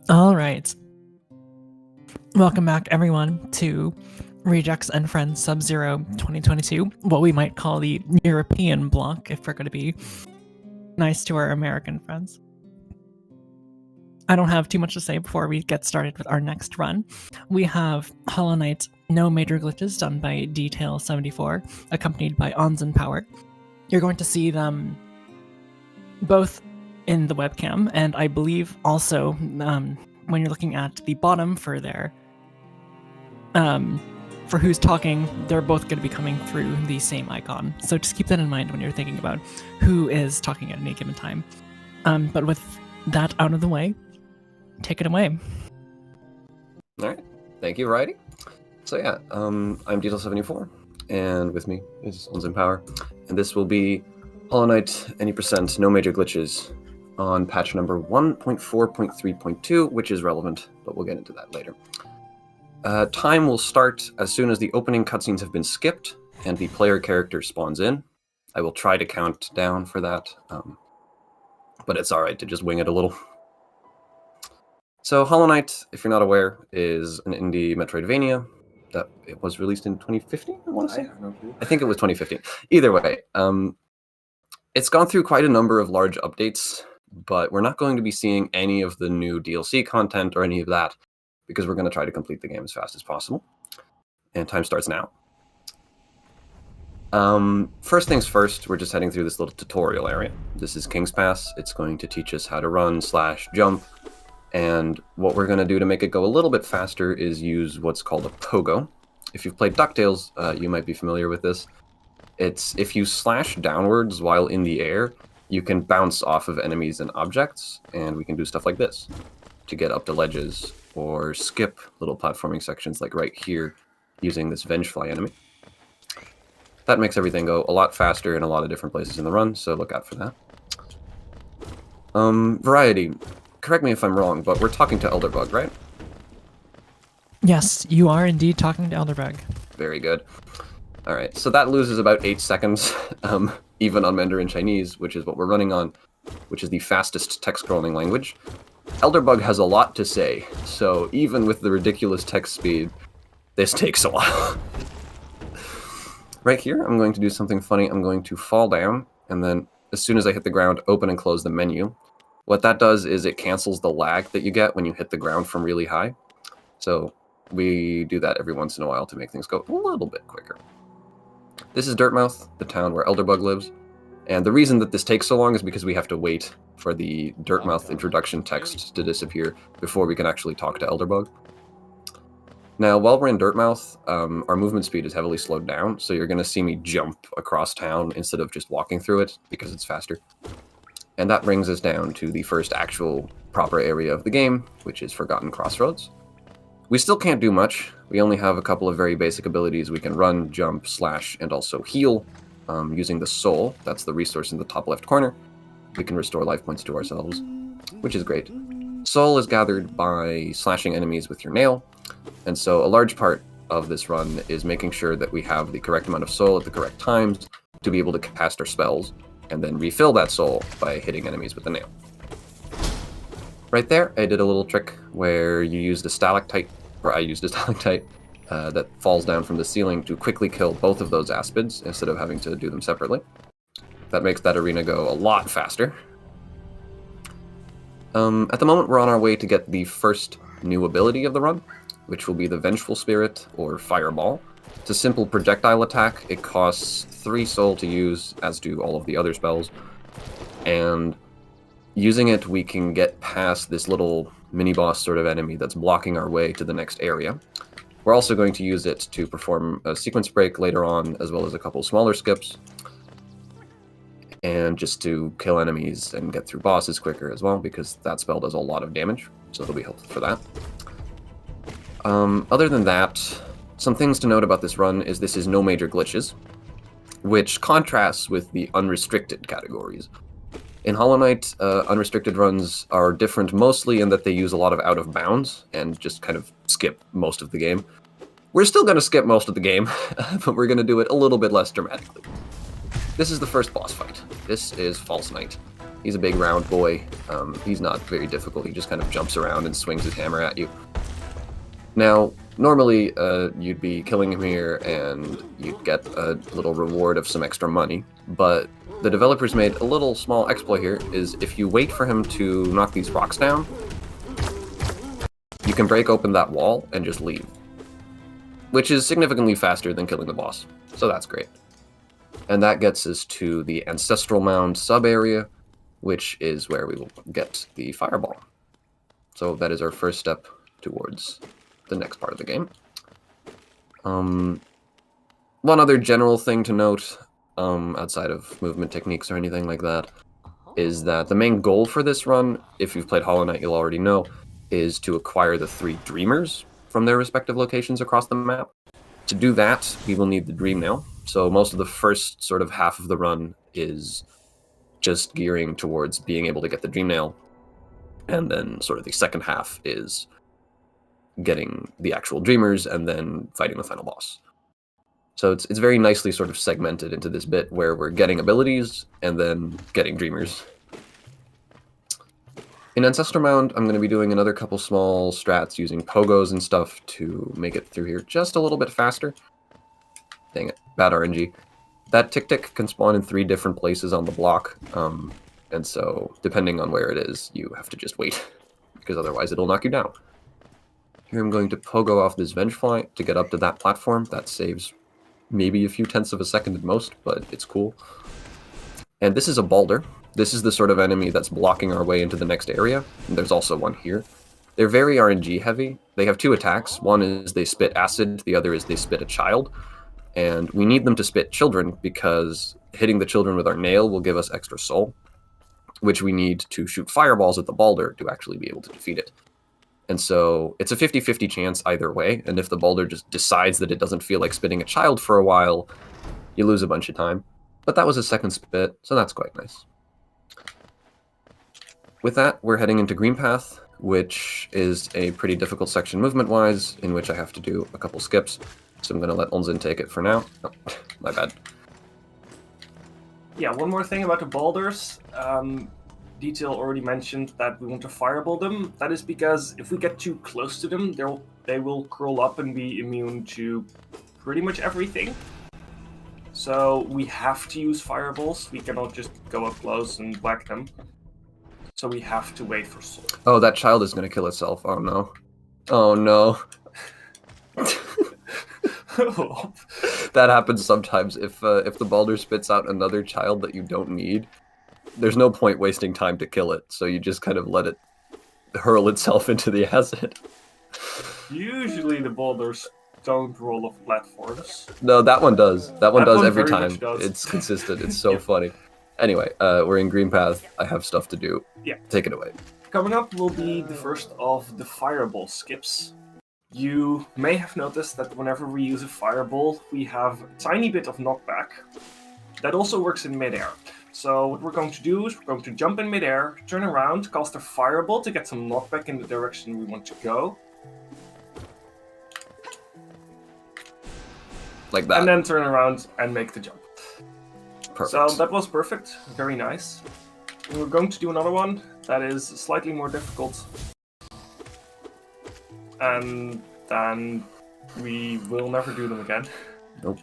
All right. Welcome back, everyone, to Rejects and Friends Sub-Zero 2022, what we might call the European block, if we're going to be nice to our American friends. I don't have too much to say before we get started with our next run. We have Hollow Knight No Major Glitches done by DTail74, accompanied by Onzen Power. You're going to see them both in the webcam, and I believe also when you're looking at the bottom for their for who's talking, they're both going to be coming through the same icon. So just keep that in mind when you're thinking about who is talking at any given time. But with that out of the way, take it away. All right. Thank you, Variety. So yeah, I'm DTail74, and with me is Onzen Power, and this will be Hollow Knight any percent, no major glitches on patch number 1.4.3.2, which is relevant, but we'll get into that later. Time will start as soon as the opening cutscenes have been skipped and the player character spawns in. I will try to count down for that, but it's all right to just wing it a little. So Hollow Knight, if you're not aware, is an indie Metroidvania that it was released in 2015, I want to say? I think it was 2015. Either way, it's gone through quite a number of large updates, but we're not going to be seeing any of the new DLC content or any of that, because we're going to try to complete the game as fast as possible. And time starts now. First things first, we're just heading through this little tutorial area. This is King's Pass. It's going to teach us how to run / jump. And what we're going to do to make it go a little bit faster is use what's called a pogo. If you've played DuckTales, you might be familiar with this. It's if you slash downwards while in the air, you can bounce off of enemies and objects, and we can do stuff like this to get up to ledges, or skip little platforming sections like right here using this Vengefly enemy. That makes everything go a lot faster in a lot of different places in the run, so look out for that. Variety, correct me if I'm wrong, but we're talking to Elderbug, right? Yes, you are indeed talking to Elderbug. Very good. All right, so that loses about 8 seconds, even on Mandarin Chinese, which is what we're running on, which is the fastest text-scrolling language. Elderbug has a lot to say, so even with the ridiculous text speed, this takes a while. Right here, I'm going to do something funny. I'm going to fall down, and then as soon as I hit the ground, open and close the menu. What that does is it cancels the lag that you get when you hit the ground from really high. So we do that every once in a while to make things go a little bit quicker. This is Dirtmouth, the town where Elderbug lives. And the reason that this takes so long is because we have to wait for the Dirtmouth introduction text to disappear before we can actually talk to Elderbug. Now, while we're in Dirtmouth, our movement speed is heavily slowed down, so you're going to see me jump across town instead of just walking through it, because it's faster. And that brings us down to the first actual proper area of the game, which is Forgotten Crossroads. We still can't do much. We only have a couple of very basic abilities. We can run, jump, slash, and also heal. Using the soul, that's the resource in the top left corner, we can restore life points to ourselves, which is great. Soul is gathered by slashing enemies with your nail, and so a large part of this run is making sure that we have the correct amount of soul at the correct times to be able to cast our spells, and then refill that soul by hitting enemies with the nail. Right there, I did a little trick where you used a stalactite, or I used a stalactite, that falls down from the ceiling to quickly kill both of those aspids instead of having to do them separately. That makes that arena go a lot faster. At the moment, we're on our way to get the first new ability of the run, which will be the Vengeful Spirit, or Fireball. It's a simple projectile attack. It costs 3 soul to use, as do all of the other spells. And using it, we can get past this little mini-boss sort of enemy that's blocking our way to the next area. We're also going to use it to perform a sequence break later on, as well as a couple smaller skips. And just to kill enemies and get through bosses quicker as well, because that spell does a lot of damage, so it'll be helpful for that. Other than that, some things to note about this run is this is no major glitches, which contrasts with the unrestricted categories. In Hollow Knight, unrestricted runs are different mostly in that they use a lot of out of bounds and just kind of skip most of the game. We're still going to skip most of the game, but we're going to do it a little bit less dramatically. This is the first boss fight. This is False Knight. He's a big round boy. He's not very difficult. He just kind of jumps around and swings his hammer at you. Now, normally you'd be killing him here and you'd get a little reward of some extra money, but the developers made a little small exploit here, is if you wait for him to knock these rocks down, you can break open that wall and just leave, which is significantly faster than killing the boss, so that's great. And that gets us to the Ancestral Mound sub-area, which is where we will get the fireball. So that is our first step towards the next part of the game. One other general thing to note, outside of movement techniques or anything like that, is that the main goal for this run, if you've played Hollow Knight, you'll already know, is to acquire the 3 Dreamers from their respective locations across the map. To do that, we will need the Dream Nail. So most of the first sort of half of the run is just gearing towards being able to get the Dream Nail, and then sort of the second half is getting the actual Dreamers and then fighting the final boss. So it's very nicely sort of segmented into this bit where we're getting abilities and then getting Dreamers. In Ancestral Mound, I'm going to be doing another couple small strats using pogos and stuff to make it through here just a little bit faster. Dang it, bad RNG. That tick-tick can spawn in 3 different places on the block, and so depending on where it is, you have to just wait, because otherwise it'll knock you down. Here I'm going to pogo off this Vengefly to get up to that platform. That saves maybe a few tenths of a second at most, but it's cool. And this is a Balder. This is the sort of enemy that's blocking our way into the next area. And there's also one here. They're very RNG heavy. They have 2 attacks. One is they spit acid, the other is they spit a child. And we need them to spit children because hitting the children with our nail will give us extra soul, which we need to shoot fireballs at the Balder to actually be able to defeat it. And so it's a 50-50 chance either way, and if the Balder just decides that it doesn't feel like spitting a child for a while, you lose a bunch of time. But that was a second spit, so that's quite nice. With that, we're heading into Green Path, which is a pretty difficult section movement-wise, in which I have to do a couple skips. So I'm going to let Onzen take it for now. Oh, my bad. Yeah, one more thing about the boulders. DTail already mentioned that we want to fireball them. That is because if we get too close to them, they will curl up and be immune to pretty much everything. So we have to use fireballs. We cannot just go up close and whack them. So we have to wait for soul. Oh, that child is going to kill itself. Oh no. Oh no. That happens sometimes. If the Balder spits out another child that you don't need, there's no point wasting time to kill it, so you just kind of let it hurl itself into the acid. Usually the boulders don't roll off platforms. No, that one does. That one does every time. Does. It's consistent. It's so funny. Anyway, we're in Green Path. I have stuff to do. Yeah. Take it away. Coming up will be the first of the fireball skips. You may have noticed that whenever we use a fireball, we have a tiny bit of knockback. That also works in midair. So what we're going to do is we're going to jump in midair, turn around, cast a fireball to get some knockback in the direction we want to go. Like that. And then turn around and make the jump. Perfect. So that was perfect. Very nice. And we're going to do another one that is slightly more difficult. And then we will never do them again. Nope.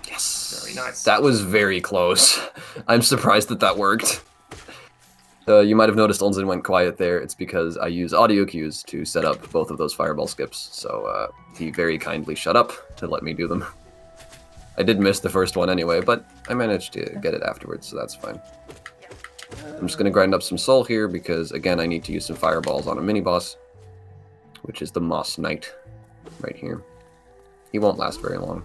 Yes. Very nice. That was very close. I'm surprised that that worked. You might have noticed Onzen went quiet there. It's because I use audio cues to set up both of those fireball skips. So he very kindly shut up to let me do them. I did miss the first one anyway, but I managed to get it afterwards, so that's fine. I'm just going to grind up some soul here because, again, I need to use some fireballs on a mini-boss, which is the Moss Knight right here. He won't last very long.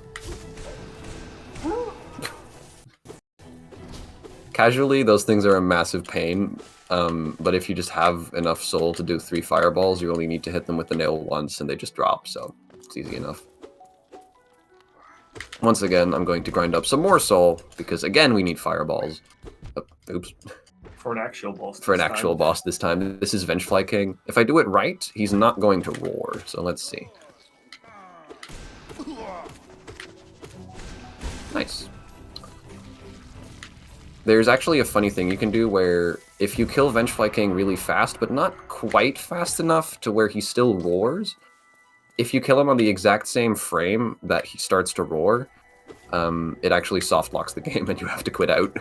Casually, those things are a massive pain, but if you just have enough soul to do 3 fireballs, you only need to hit them with the nail once and they just drop, so it's easy enough. Once again, I'm going to grind up some more soul, because again, we need fireballs. Oh, oops. For an actual boss. For an actual boss this time. This is Vengefly King. If I do it right, he's not going to roar, so let's see. Nice. there's actually a funny thing you can do where if you kill Vengefly King really fast, but not quite fast enough to where he still roars, if you kill him on the exact same frame that he starts to roar, it actually soft locks the game and you have to quit out.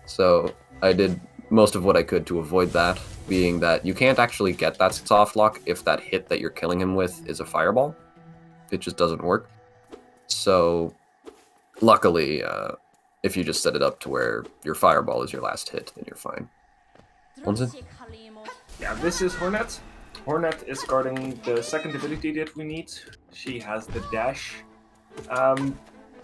So I did most of what I could to avoid that, being that you can't actually get that soft lock if that hit that you're killing him with is a fireball. It just doesn't work. So luckily, if you just set it up to where your fireball is your last hit, then you're fine. Onsen? Yeah, this is Hornet. Hornet is guarding the second ability that we need. She has the dash.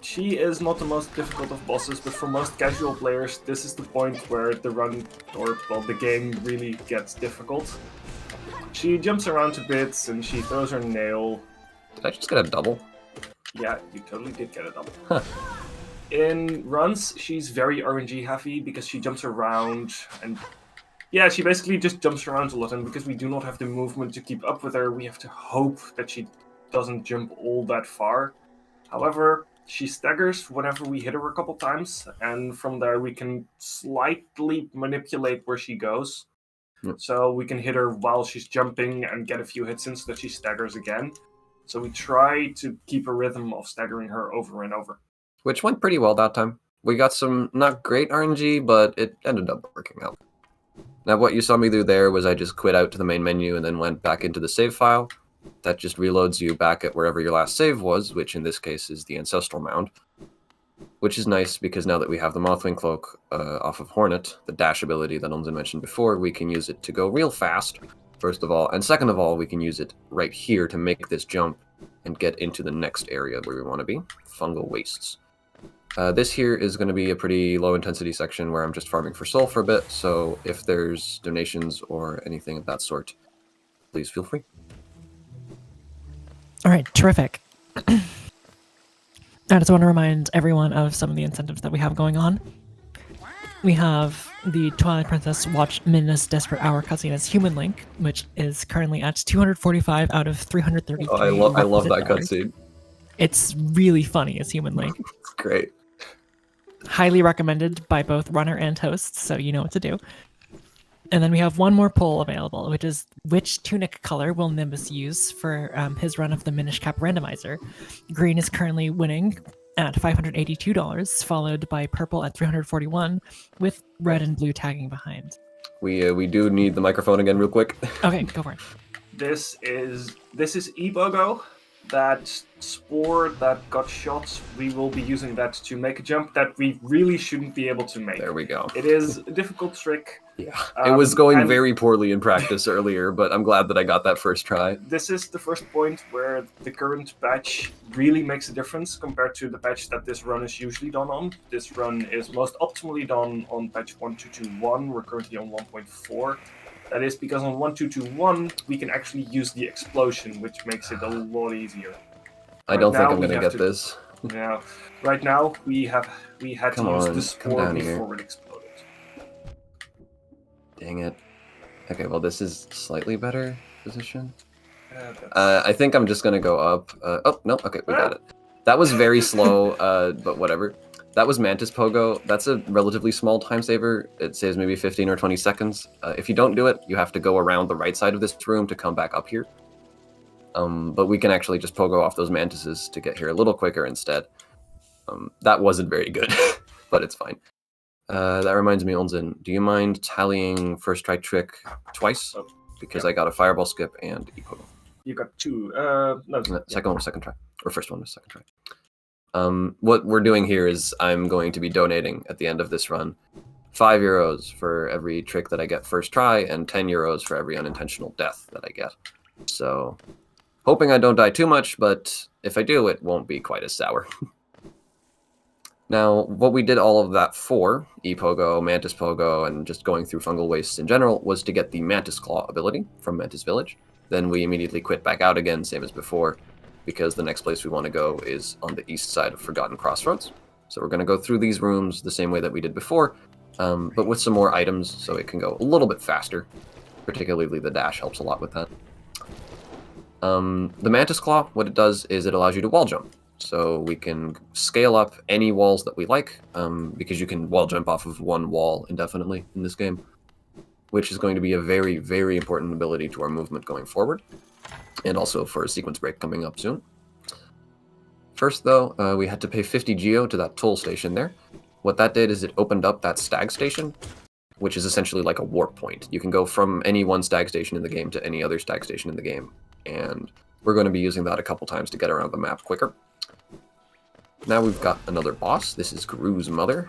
She is not the most difficult of bosses, but for most casual players, this is the point where the run, or well, the game really gets difficult. She jumps around a bit, and she throws her nail. Did I just get a double? Yeah, you totally did get a double. Huh. In runs, she's very RNG heavy because she jumps around, and yeah, she basically just jumps around a lot, and because we do not have the movement to keep up with her, we have to hope that she doesn't jump all that far. However, she staggers whenever we hit her a couple times, and from there we can slightly manipulate where she goes. Yep. So we can hit her while she's jumping and get a few hits in so that she staggers again. So we try to keep a rhythm of staggering her over and over. Which went pretty well that time. We got some not great RNG, but it ended up working out. Now what you saw me do there was I just quit out to the main menu and then went back into the save file. That just reloads you back at wherever your last save was, which in this case is the Ancestral Mound. Which is nice because now that we have the Mothwing Cloak off of Hornet, the dash ability that Onzen mentioned before, we can use it to go real fast, first of all. And second of all, we can use it right here to make this jump and get into the next area where we want to be, Fungal Wastes. This here is going to be a pretty low intensity section where I'm just farming for soul for a bit, so if there's donations or anything of that sort, please feel free. All right, terrific. I just want to remind everyone of some of the incentives that we have going on. We have the Twilight Princess Watch Midna's Desperate Hour cutscene as Human Link, which is currently at 245 out of 333. Oh, I love that cutscene. It's really funny as Human Link. It's great. Highly recommended by both runner and host, so you know what to do. And then we have one more poll available, which is which tunic color will Nimbus use for his run of the Minish Cap randomizer. Green is currently winning at $582, followed by purple at $341, with red and blue tagging behind. We do need the microphone again real quick. Okay, go for it. This is Ebogo. That spore that got shot, we will be using that to make a jump that we really shouldn't be able to make. There we go. It is a difficult trick. Yeah, it was going very poorly in practice earlier, but I'm glad that I got that first try. This is the first point where the current patch really makes a difference compared to the patch that this run is usually done on. This run is most optimally done on patch 1.2.2.1. We're currently on 1.4. That is because on 1.2.2.1 we can actually use the explosion, which makes it a lot easier. I don't think I'm gonna get this. Yeah, right now we had to use the spore before it exploded. Dang it. Okay, well this is slightly better position. I think I'm just gonna go up. Oh no, okay, we got it. That was very slow, but whatever. That was Mantis Pogo. That's a relatively small time saver. It saves maybe 15 or 20 seconds. If you don't do it, you have to go around the right side of this room to come back up here. But we can actually just Pogo off those Mantises to get here a little quicker instead. That wasn't very good, but it's fine. That reminds me, Onzen, do you mind tallying first try trick twice? Because I got a Fireball skip and E-Pogo. You got two. No, second one was second try. Or first one was second try. What we're doing here is I'm going to be donating at the end of this run €5 for every trick that I get first try and €10 for every unintentional death that I get. So, hoping I don't die too much, but if I do, it won't be quite as sour. Now, what we did all of that for, E-Pogo, Mantis Pogo, and just going through Fungal Wastes in general, was to get the Mantis Claw ability from Mantis Village. Then we immediately quit back out again, same as before, because the next place we want to go is on the east side of Forgotten Crossroads. So we're going to go through these rooms the same way that we did before, but with some more items so it can go a little bit faster. Particularly the dash helps a lot with that. The Mantis Claw, what it does is it allows you to wall jump. So we can scale up any walls that we like, because you can wall jump off of one wall indefinitely in this game, which is going to be a very, very important ability to our movement going forward, and also for a sequence break coming up soon. First, though, we had to pay 50 geo to that toll station there. What that did is it opened up that stag station, which is essentially like a warp point. You can go from any one stag station in the game to any other stag station in the game, and we're going to be using that a couple times to get around the map quicker. Now we've got another boss. This is Gru's mother.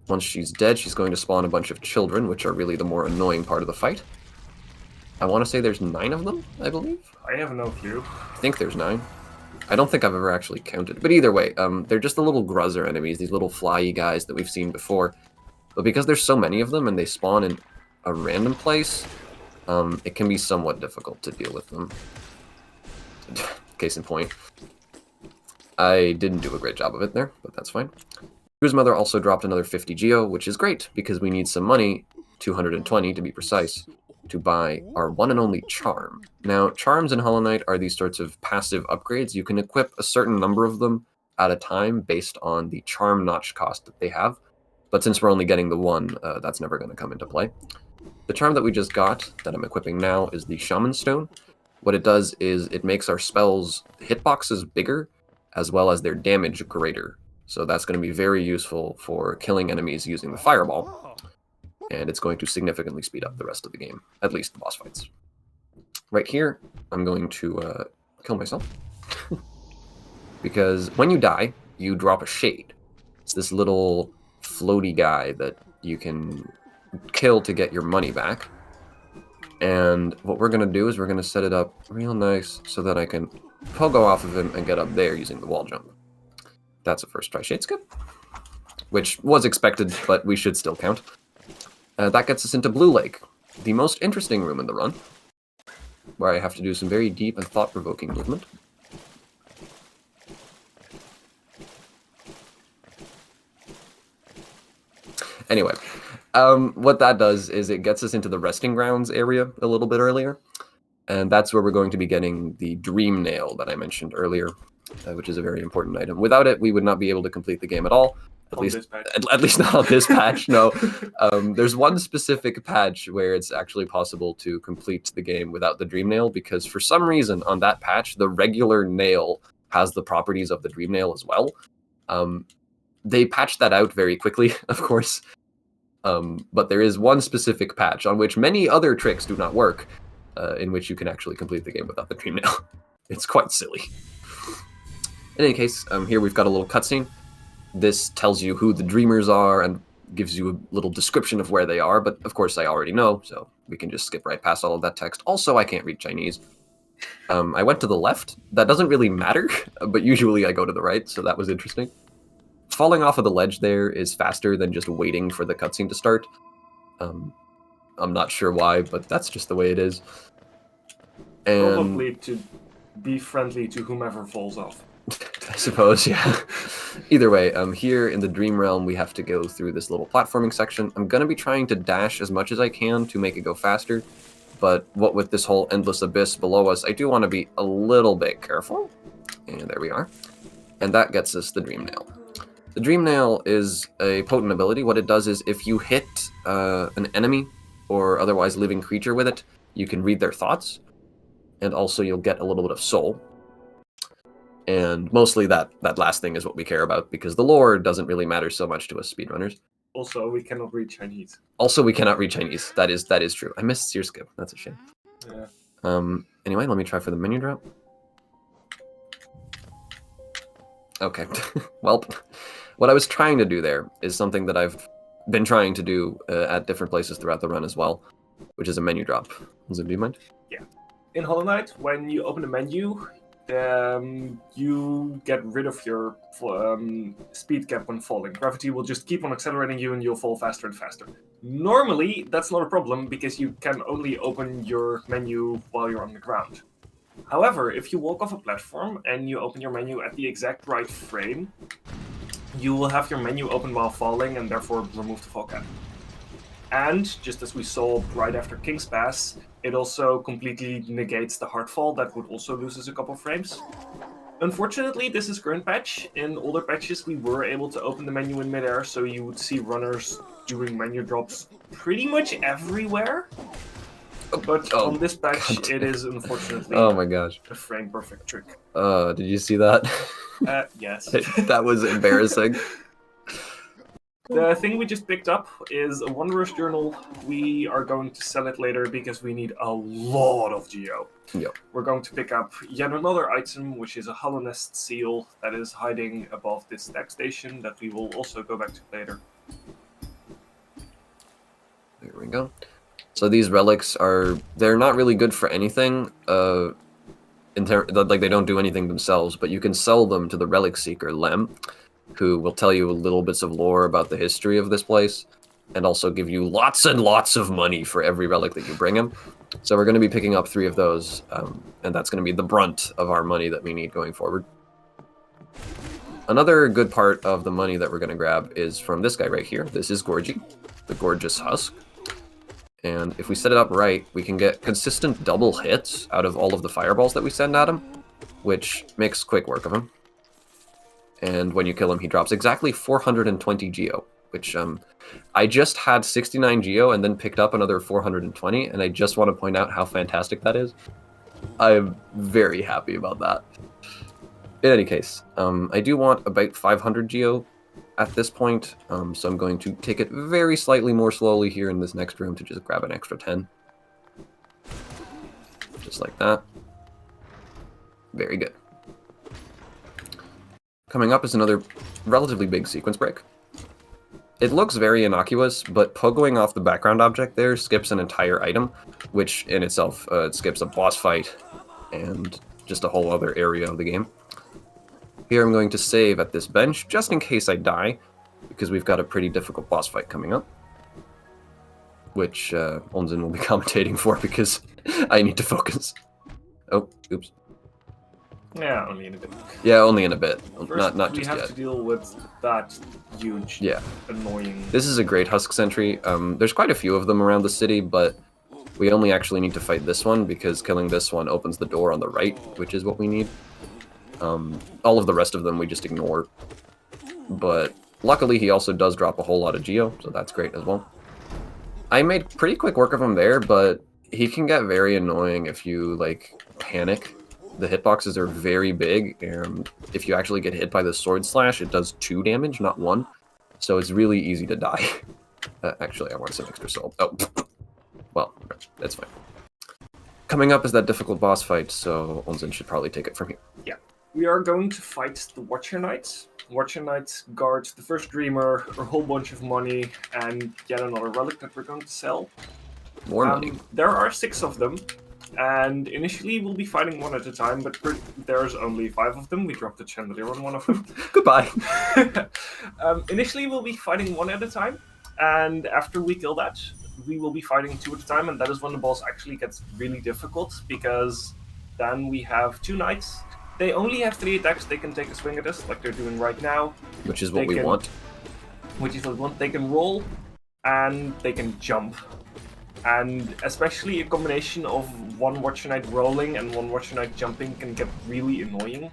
Once she's dead, she's going to spawn a bunch of children, which are really the more annoying part of the fight. I want to say there's 9 of them, I believe? I have no clue. I think there's 9. I don't think I've ever actually counted. But either way, they're just the little gruzzer enemies, these little flyy guys that we've seen before. But because there's so many of them and they spawn in a random place, it can be somewhat difficult to deal with them. Case in point. I didn't do a great job of it there, but that's fine. Gru's mother also dropped another 50 geo, which is great, because we need some money, 220 to be precise, to buy our one and only charm. Now, charms in Hollow Knight are these sorts of passive upgrades. You can equip a certain number of them at a time based on the charm notch cost that they have. But since we're only getting the one, that's never going to come into play. The charm that we just got, that I'm equipping now, is the Shaman Stone. What it does is it makes our spells' hitboxes bigger, as well as their damage greater. So that's going to be very useful for killing enemies using the fireball. And it's going to significantly speed up the rest of the game, at least the boss fights. Right here, I'm going to kill myself. Because when you die, you drop a shade. It's this little floaty guy that you can kill to get your money back. And what we're going to do is we're going to set it up real nice so that I can pogo off of him and get up there using the wall jump. That's a first try shade skip, which was expected, but we should still count. That gets us into Blue Lake, the most interesting room in the run, where I have to do some very deep and thought-provoking movement. Anyway, what that does is it gets us into the resting grounds area a little bit earlier, and that's where we're going to be getting the Dream Nail that I mentioned earlier, which is a very important item. Without it, we would not be able to complete the game at all. At least not on this patch, no. There's one specific patch where it's actually possible to complete the game without the Dream Nail, because for some reason on that patch, the regular nail has the properties of the Dream Nail as well. They patched that out very quickly, of course. But there is one specific patch on which many other tricks do not work, in which you can actually complete the game without the Dream Nail. It's quite silly. In any case, here we've got a little cutscene. This tells you who the dreamers are and gives you a little description of where they are, but of course I already know, so we can just skip right past all of that text. Also, I can't read Chinese. I went to the left. That doesn't really matter, but usually I go to the right, so that was interesting. Falling off of the ledge there is faster than just waiting for the cutscene to start. I'm not sure why, but that's just the way it is. And probably to be friendly to whomever falls off. I suppose, yeah. Either way, here in the Dream Realm, we have to go through this little platforming section. I'm going to be trying to dash as much as I can to make it go faster, but what with this whole endless abyss below us, I do want to be a little bit careful. And there we are. And that gets us the Dream Nail. The Dream Nail is a potent ability. What it does is if you hit an enemy or otherwise living creature with it, you can read their thoughts, and also you'll get a little bit of soul. And mostly that last thing is what we care about, because the lore doesn't really matter so much to us speedrunners. Also, we cannot read Chinese. Also, we cannot read Chinese. That is true. I missed Seer Skip. That's a shame. Yeah. Anyway, let me try for the menu drop. Okay. Well, what I was trying to do there is something that I've been trying to do at different places throughout the run as well, which is a menu drop. Do you mind? Yeah. In Hollow Knight, when you open the menu, you get rid of your speed cap when falling. Gravity will just keep on accelerating you and you'll fall faster and faster. Normally, that's not a problem because you can only open your menu while you're on the ground. However, if you walk off a platform and you open your menu at the exact right frame, you will have your menu open while falling and therefore remove the fall cap. And, just as we saw right after King's Pass, it also completely negates the hard fall. That would also lose us a couple frames. Unfortunately, this is current patch. In older patches, we were able to open the menu in midair, so you would see runners doing menu drops pretty much everywhere. But on this patch, it is unfortunately Oh my gosh. a frame perfect trick. Did you see that? Yes. That was embarrassing. The thing we just picked up is a Wanderer's Journal. We are going to sell it later because we need a lot of geo. Yep. We're going to pick up yet another item, which is a Hollow Nest seal that is hiding above this stack station that we will also go back to later. There we go. So these relics they're not really good for anything. Like they don't do anything themselves, but you can sell them to the relic seeker Lem, who will tell you little bits of lore about the history of this place, and also give you lots and lots of money for every relic that you bring him. So we're going to be picking up 3 of those, and that's going to be the brunt of our money that we need going forward. Another good part of the money that we're going to grab is from this guy right here. This is Gorgy, the Gorgeous Husk. And if we set it up right, we can get consistent double hits out of all of the fireballs that we send at him, which makes quick work of him. And when you kill him, he drops exactly 420 geo, which I just had 69 geo and then picked up another 420, and I just want to point out how fantastic that is. I'm very happy about that. In any case, I do want about 500 geo at this point, so I'm going to take it very slightly more slowly here in this next room to just grab an extra 10. Just like that. Very good. Coming up is another relatively big sequence break. It looks very innocuous, but pogoing off the background object there skips an entire item, which in itself skips a boss fight and just a whole other area of the game. Here I'm going to save at this bench, just in case I die, because we've got a pretty difficult boss fight coming up, which Onzen will be commentating for because I need to focus. Oh, oops. Yeah, only in a bit. Yeah, only in a bit. First, not we just have yet. to deal with that huge, annoying... This is a great Husk Sentry. There's quite a few of them around the city, but we only actually need to fight this one because killing this one opens the door on the right, which is what we need. All of the rest of them we just ignore. But luckily he also does drop a whole lot of geo, so that's great as well. I made pretty quick work of him there, but he can get very annoying if you, like, panic. The hitboxes are very big, and if you actually get hit by the sword slash, it does 2 damage, not 1. So it's really easy to die. Actually, I want some extra soul. Oh, well, that's fine. Coming up is that difficult boss fight, so Onzen should probably take it from here. Yeah. We are going to fight the Watcher Knights. Watcher Knights guards the first Dreamer, a whole bunch of money, and yet another relic that we're going to sell. More money. There are 6 of them. And initially we'll be fighting one at a time, but there's only 5 of them. We dropped the chandelier on one of them. Goodbye. Initially we'll be fighting one at a time, and after we kill that, we will be fighting 2 at a time, and that is when the boss actually gets really difficult, because then we have 2 knights. They only have 3 attacks. They can take a swing at us, like they're doing right now. Which is what we want. Which is what we want. They can roll, and they can jump. And especially a combination of one Watcher Knight rolling and one Watcher Knight jumping can get really annoying.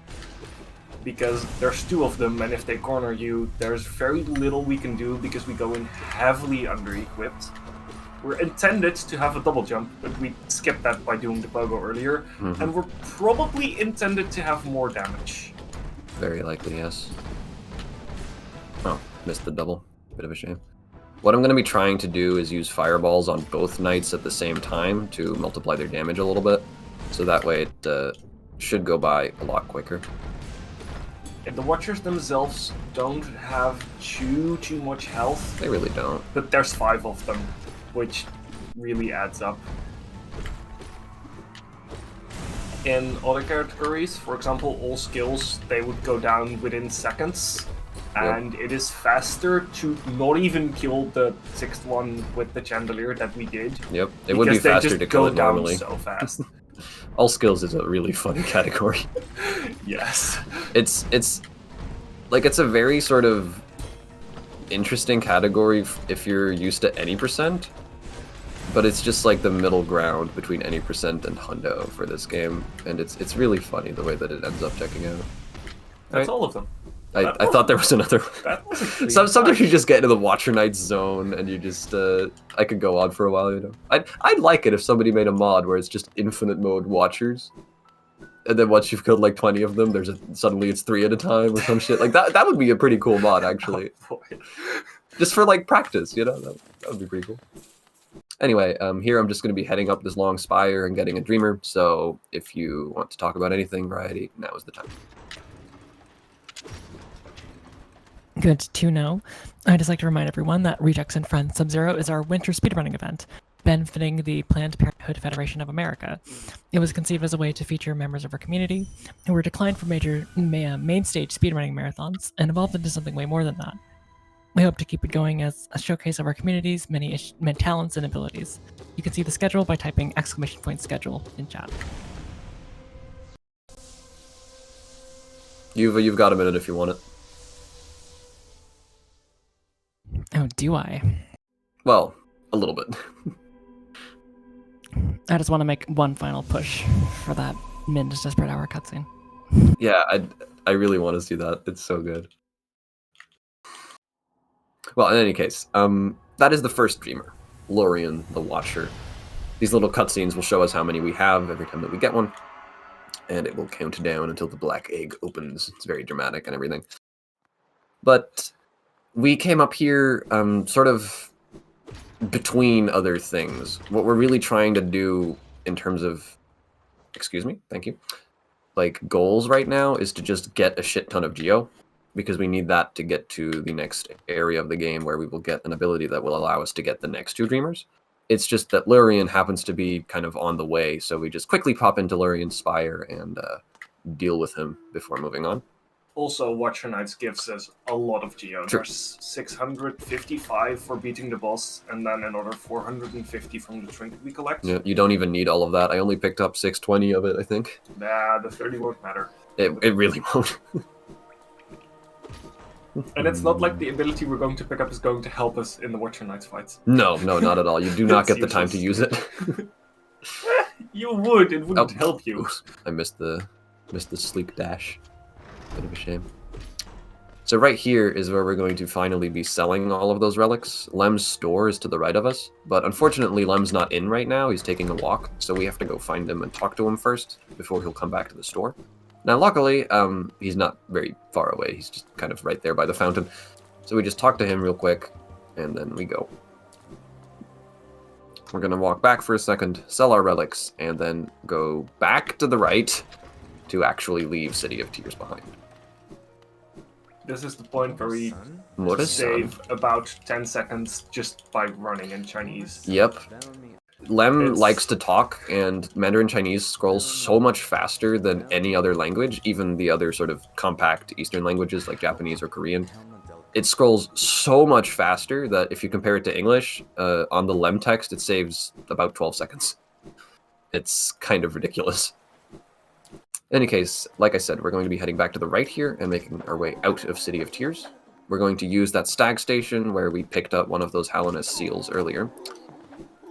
Because there's 2 of them, and if they corner you, there's very little we can do because we go in heavily under-equipped. We're intended to have a double jump, but we skipped that by doing the pogo earlier. Mm-hmm. And we're probably intended to have more damage. Very likely, yes. Oh, missed the double. Bit of a shame. What I'm going to be trying to do is use fireballs on both knights at the same time to multiply their damage a little bit. So that way it should go by a lot quicker. And the Watchers themselves don't have too much health. They really don't. But there's 5 of them, which really adds up. In other categories, for example, all skills, they would go down within seconds. And it is faster to not even kill the 6th one with the chandelier that we did. Yep, it would be faster to kill it normally. So fast. All skills is a really fun category. Yes. It's a very sort of interesting category if you're used to any percent, but it's just like the middle ground between any percent and hundo for this game, and it's really funny the way that it ends up checking out. That's all of them. I thought there was another one. That was a clean Sometimes fight. you just get into the Watcher Knights zone and you just I could go on for a while, you know. I'd like it if somebody made a mod where it's just infinite mode Watchers. And then once you've killed like 20 of them, suddenly it's 3 at a time or some shit. Like that would be a pretty cool mod actually. Oh, boy. Just for like practice, you know, that would be pretty cool. Anyway, here I'm just going to be heading up this long spire and getting a Dreamer, so if you want to talk about anything, Variety, now is the time. Good to know. I'd just like to remind everyone that Rejects and Friends Sub-Zero is our winter speedrunning event, benefiting the Planned Parenthood Federation of America. It was conceived as a way to feature members of our community who were declined from major main stage speedrunning marathons and evolved into something way more than that. We hope to keep it going as a showcase of our community's many talents and abilities. You can see the schedule by typing !schedule in chat. You've got a minute if you want it. Oh, do I? Well, a little bit. I just want to make one final push for that Min's Desperate Hour cutscene. Yeah, I really want to see that. It's so good. Well, in any case, that is the first Dreamer, Lorien the Watcher. These little cutscenes will show us how many we have every time that we get one, and it will count down until the black egg opens. It's very dramatic and everything. But we came up here sort of between other things. What we're really trying to do in terms of, excuse me, thank you, like goals right now is to just get a shit ton of geo, because we need that to get to the next area of the game where we will get an ability that will allow us to get the next 2 Dreamers. It's just that Lurien happens to be kind of on the way, so we just quickly pop into Lurien's Spire and deal with him before moving on. Also, Watcher Knights gives us a lot of geo. True. There's 655 for beating the boss, and then another 450 from the trinket we collect. Yeah, you don't even need all of that. I only picked up 620 of it, I think. Nah, the 30 won't matter. It really won't. And it's not like the ability we're going to pick up is going to help us in the Watcher Knights fights. No, not at all. You do not It's get the time to use it. You would, it wouldn't help you. Oops, I missed the sleek dash. Bit of a shame. So right here is where we're going to finally be selling all of those relics. Lem's store is to the right of us, but unfortunately Lem's not in right now. He's taking a walk, so we have to go find him and talk to him first before he'll come back to the store. Now luckily, he's not very far away. He's just kind of right there by the fountain. So we just talk to him real quick, and then we go. We're going to walk back for a second, sell our relics, and then go back to the right to actually leave City of Tears behind. This is the point where we What is save about 10 seconds just by running in Chinese. Yep. Lem It's- likes to talk, and Mandarin Chinese scrolls so much faster than any other language, even the other sort of compact Eastern languages like Japanese or Korean. It scrolls so much faster that if you compare it to English, on the Lem text, it saves about 12 seconds. It's kind of ridiculous. In any case, like I said, we're going to be heading back to the right here and making our way out of City of Tears. We're going to use that stag station where we picked up one of those Hallownest seals earlier.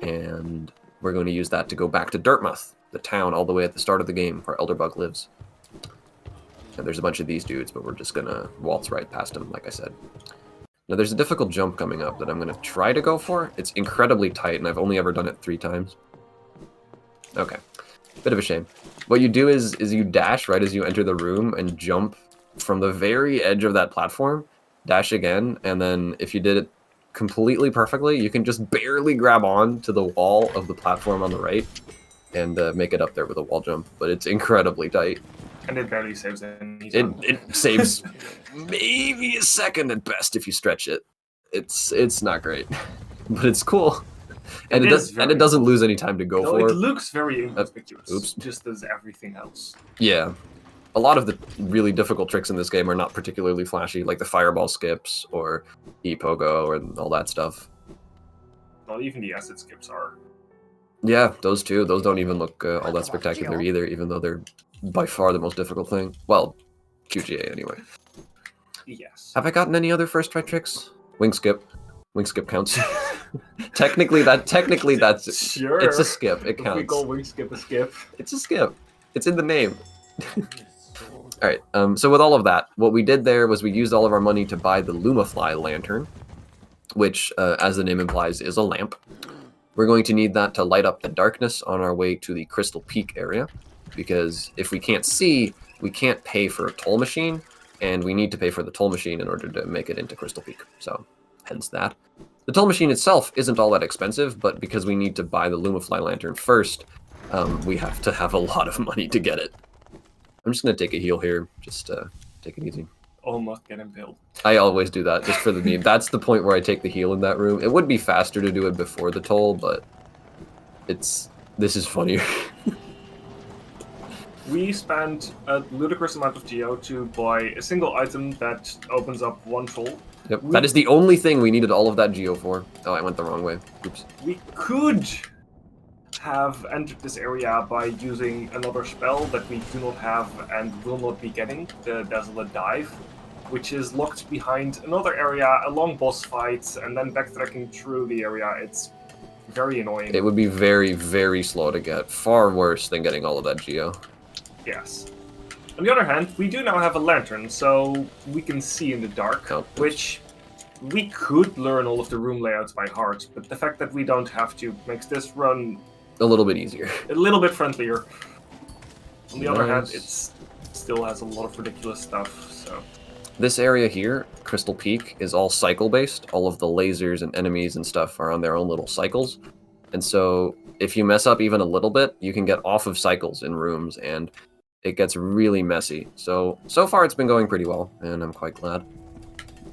And we're going to use that to go back to Dirtmouth, the town all the way at the start of the game where Elderbug lives. And there's a bunch of these dudes, but we're just going to waltz right past them, like I said. Now there's a difficult jump coming up that I'm going to try to go for. It's incredibly tight, and I've only ever done it 3 times. Okay. Bit of a shame. What you do is you dash right as you enter the room and jump from the very edge of that platform, dash again, and then if you did it completely perfectly, you can just barely grab on to the wall of the platform on the right and make it up there with a wall jump, but it's incredibly tight. And it barely saves any time. It saves maybe a second at best if you stretch it. It's not great, but it's cool. And it doesn't lose any time to go No, for. it looks very inconspicuous, oops. just as everything else. Yeah. A lot of the really difficult tricks in this game are not particularly flashy, like the fireball skips or e-pogo or all that stuff. Not even the acid skips are. Yeah, those too. Those don't even look all that spectacular either, even though they're by far the most difficult thing. Well, QGA anyway. Yes. Have I gotten any other first try tricks? Wing skip. Wing skip counts. technically that's Sure. it's a skip. It If we counts. call wing skip a skip. It's a skip. It's in the name. All right. So with all of that, what we did there was we used all of our money to buy the Lumafly lantern, which, as the name implies, is a lamp. We're going to need that to light up the darkness on our way to the Crystal Peak area, because if we can't see, we can't pay for a toll machine, and we need to pay for the toll machine in order to make it into Crystal Peak. So, hence that. The toll machine itself isn't all that expensive, but because we need to buy the Lumafly lantern first, we have to have a lot of money to get it. I'm just going to take a heal here. Just take it easy. Almost get impaled. I always do that, just for the meme. That's the point where I take the heal in that room. It would be faster to do it before the toll, but this is funnier. We spent a ludicrous amount of geo to buy a single item that opens up one toll. Yep, that is the only thing we needed all of that geo for. Oh, I went the wrong way. Oops. We could have entered this area by using another spell that we do not have and will not be getting, the Desolate Dive, which is locked behind another area, a long boss fight, and then backtracking through the area. It's very annoying. It would be very, very slow to get. Far worse than getting all of that geo. Yes. On the other hand, we do now have a lantern, so we can see in the dark, which we could learn all of the room layouts by heart, but the fact that we don't have to makes this run a little bit easier. A little bit friendlier. On the other hand, Nice. it still has a lot of ridiculous stuff, so... This area here, Crystal Peak, is all cycle-based. All of the lasers and enemies and stuff are on their own little cycles. And so, if you mess up even a little bit, you can get off of cycles in rooms, and it gets really messy. So far it's been going pretty well, and I'm quite glad.